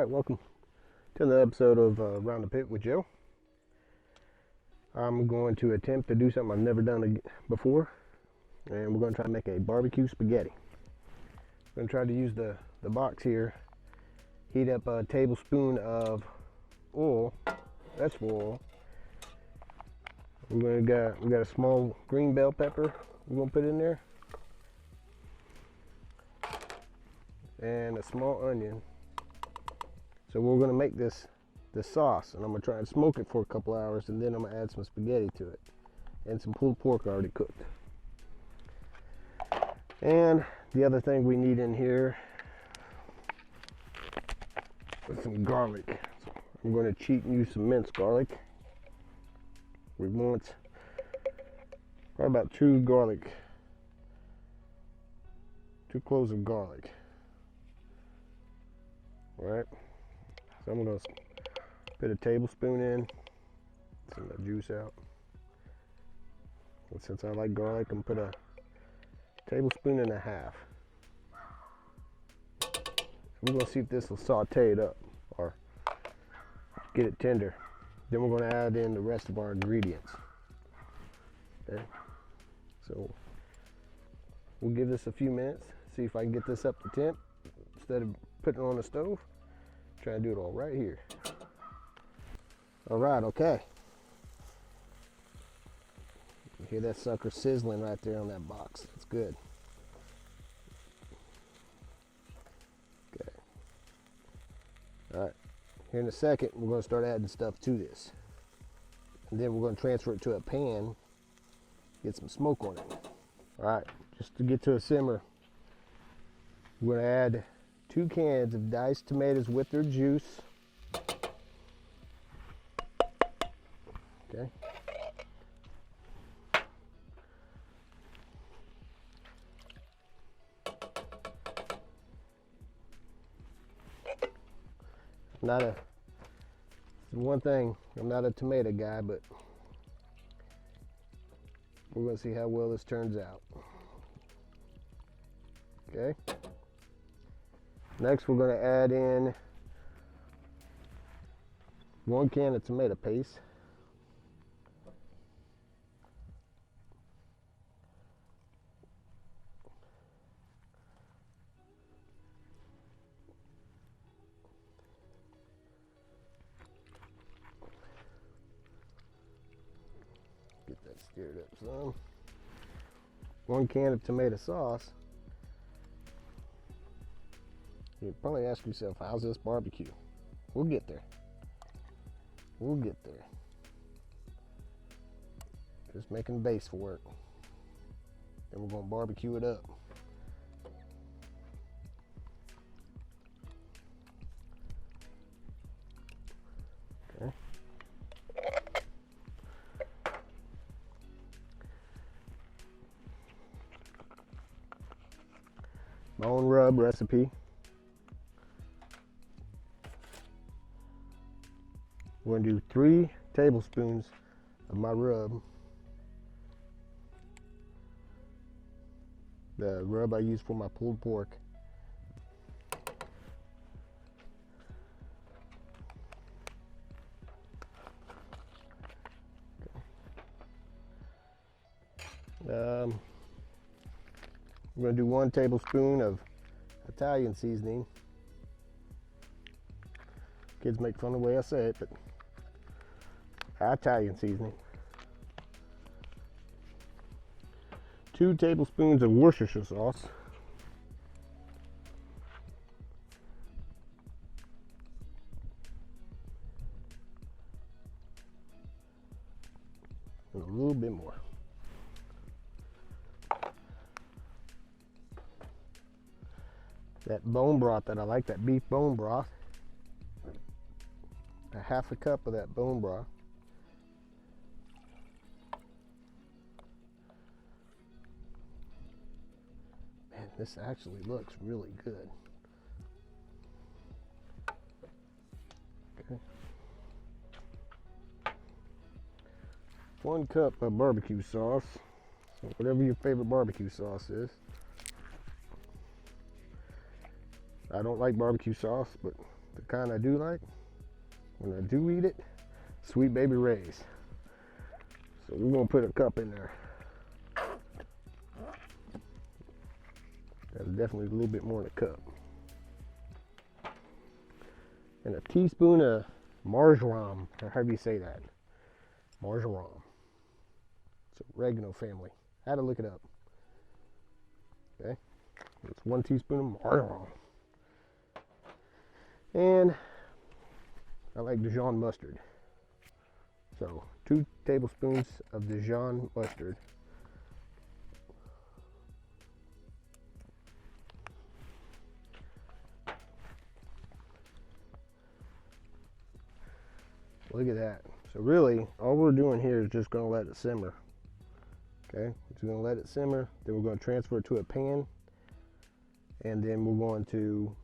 Alright, welcome to another episode of Around the Pit with Joe. I'm going to attempt to do something I've never done before, and we're going to try to make a barbecue spaghetti. I'm going to try to use the box here, heat up a tablespoon of oil, vegetable oil. We got a small green bell pepper we're going to put in there, and a small onion. So we're going to make this sauce, and I'm going to try and smoke it for a couple hours, and then I'm going to add some spaghetti to it and some pulled pork already cooked. And the other thing we need in here is some garlic. So I'm going to cheat and use some minced garlic. We want probably about 2 cloves of garlic. All right. So I'm going to put a tablespoon in, some of the juice out. And since I like garlic, I'm going to put a tablespoon and a half. We're going to see if this will saute it up or get it tender. Then we're going to add in the rest of our ingredients. Okay. So we'll give this a few minutes, see if I can get this up to temp instead of putting it on the stove. Try to do it all right here. All right, okay. You hear that sucker sizzling right there on that box. That's good. Okay. All right. Here in a second, we're going to start adding stuff to this. And then we're going to transfer it to a pan, get some smoke on it. All right, just to get to a simmer, we're going to add 2 cans of diced tomatoes with their juice. Okay. One thing, I'm not a tomato guy, but we're going to see how well this turns out. Okay. Next, we're going to add in 1 can of tomato paste. Get that stirred up some. 1 can of tomato sauce. You probably ask yourself, how's this barbecue? We'll get there. We'll get there. Just making the base for it. Then we're going to barbecue it up. Okay. My own rub recipe. We're going to do 3 tablespoons of my rub. The rub I use for my pulled pork. We're going to do 1 tablespoon of Italian seasoning. Kids make fun of the way I say it, but Italian seasoning. 2 tablespoons of Worcestershire sauce. And a little bit more. That bone broth that I like, that beef bone broth. A 1/2 cup of that bone broth. Man, this actually looks really good. Okay. 1 cup of barbecue sauce. So whatever your favorite barbecue sauce is. I don't like barbecue sauce, but the kind I do like, when I do eat it, Sweet Baby Ray's. So we're gonna put a cup in there. That's definitely a little bit more in a cup. And a teaspoon of Marjoram, or however you say that. Marjoram. It's an oregano family. I had to look it up. Okay. It's 1 teaspoon of Marjoram. And I like Dijon mustard. So 2 tablespoons of Dijon mustard. Look at that. So really, all we're doing here is just going to let it simmer. Okay, just going to let it simmer. Then we're going to transfer it to a pan, and then we're going to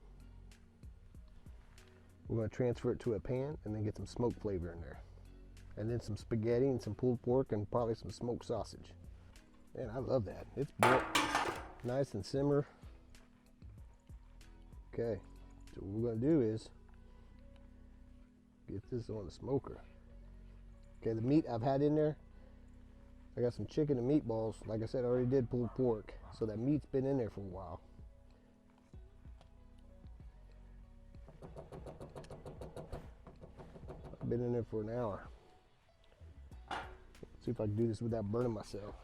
transfer it to a pan, and then get some smoked flavor in there, and then some spaghetti and some pulled pork and probably some smoked sausage. Man, I love that. It's boiled nice and simmer. Okay, so what we're going to do is get this on the smoker. Okay, the meat I've had in there, I got some chicken and meatballs. Like I said, I already did pulled pork, so that meat's been in there for a while. I've been in there for an hour. Let's see if I can do this without burning myself.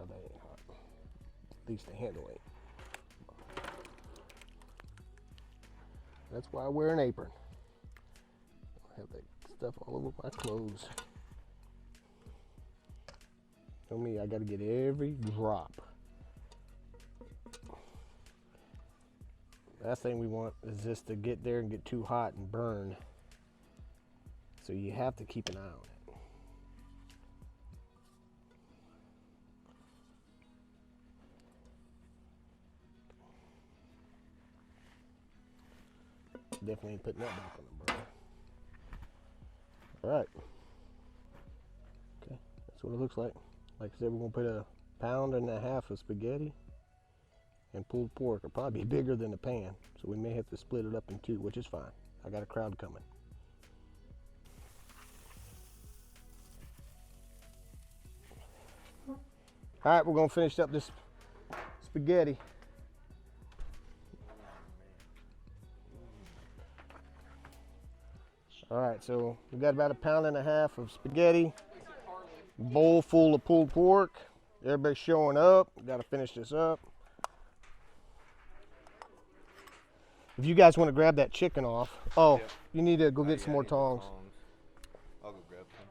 Oh, that ain't hot. At least the handle ain't. That's why I wear an apron. I have that stuff all over my clothes. Know me, I gotta get every drop. Last thing we want is just to get there and get too hot and burn. So you have to keep an eye on it. Definitely ain't putting that back on the burner. Alright. Okay, that's what it looks like. Like I said, we're going to put a 1.5 pounds of spaghetti and pulled pork. It'll probably be bigger than the pan, so we may have to split it up in 2, which is fine. I got a crowd coming. Alright, we're going to finish up this spaghetti. Alright, so we've got about 1.5 pounds of spaghetti, bowl full of pulled pork. Everybody's showing up. We got to finish this up. If you guys want to grab that chicken off, you need to go get some more tongs. I'll go grab some.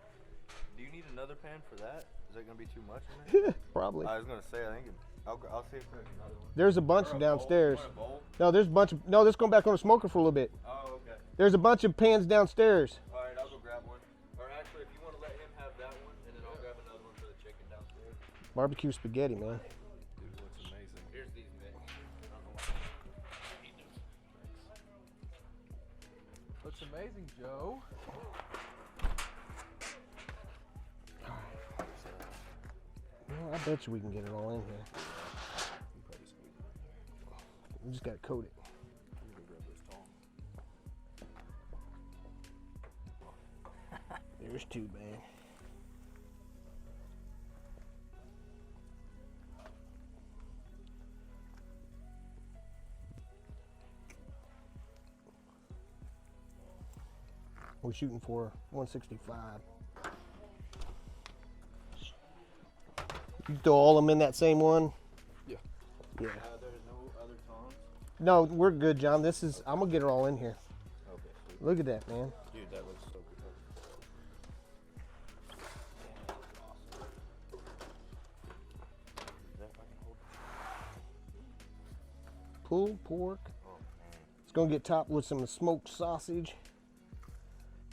Do you need another pan for that? Is that going to be too much in there? Probably. I was going to say, I think I'll save for another one. There's a bunch downstairs. A bowl? No, there's a bunch of, no, let's go back on the smoker for a little bit. Oh, okay. There's a bunch of pans downstairs. All right, I'll go grab one. Or actually, if you want to let him have that one, and then I'll grab another one for the chicken downstairs. Barbecue spaghetti, man. Dude, looks amazing. Here's these mitts. I don't know why. Looks amazing, Joe. Well, I bet you we can get it all in here. We just gotta coat it. There's 2, man. We're shooting for 165. You throw all of them in that same one? Yeah. Yeah. There's no other tongs? No, we're good, John. This is, I'm gonna get it all in here. Okay, sweet. Look at that, man. Dude, that looks so good. Pulled pork. Oh, man. It's gonna get topped with some smoked sausage.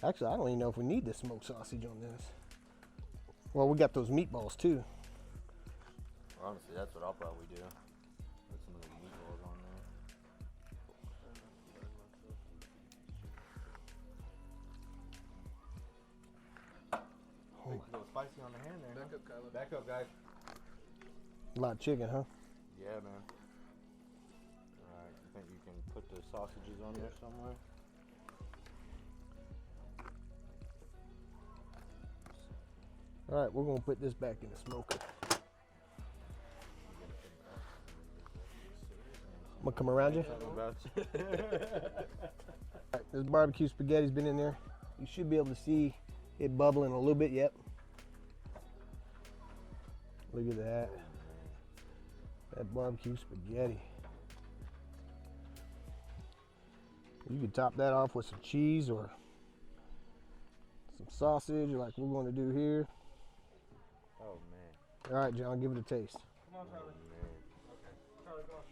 Actually, I don't even know if we need the smoked sausage on this. Well, we got those meatballs too. Honestly, that's what I'll probably do. Put some of the meatballs on there. Oh my. spicy on the hand there. Back up, Kylo. Back up, guys. A lot of chicken, huh? Yeah, man. Alright, you think you can put the sausages on there somewhere? All right, we're gonna put this back in the smoker. I'm gonna come around you. All right, this barbecue spaghetti's been in there. You should be able to see it bubbling a little bit. Yep. Look at that. That barbecue spaghetti. You could top that off with some cheese or some sausage, like we're going to do here. Oh man. All right, John, give it a taste. Come on, Charlie. Man. Okay. Charlie, go on.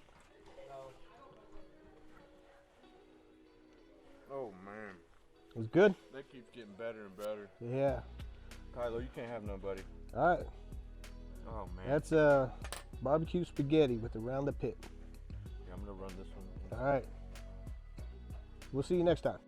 No. Oh man. It was good? That keeps getting better and better. Yeah. Kylo, you can't have none, buddy. All right. Oh man. That's barbecue spaghetti with around the pit. Yeah, I'm gonna run this one. All right. We'll see you next time.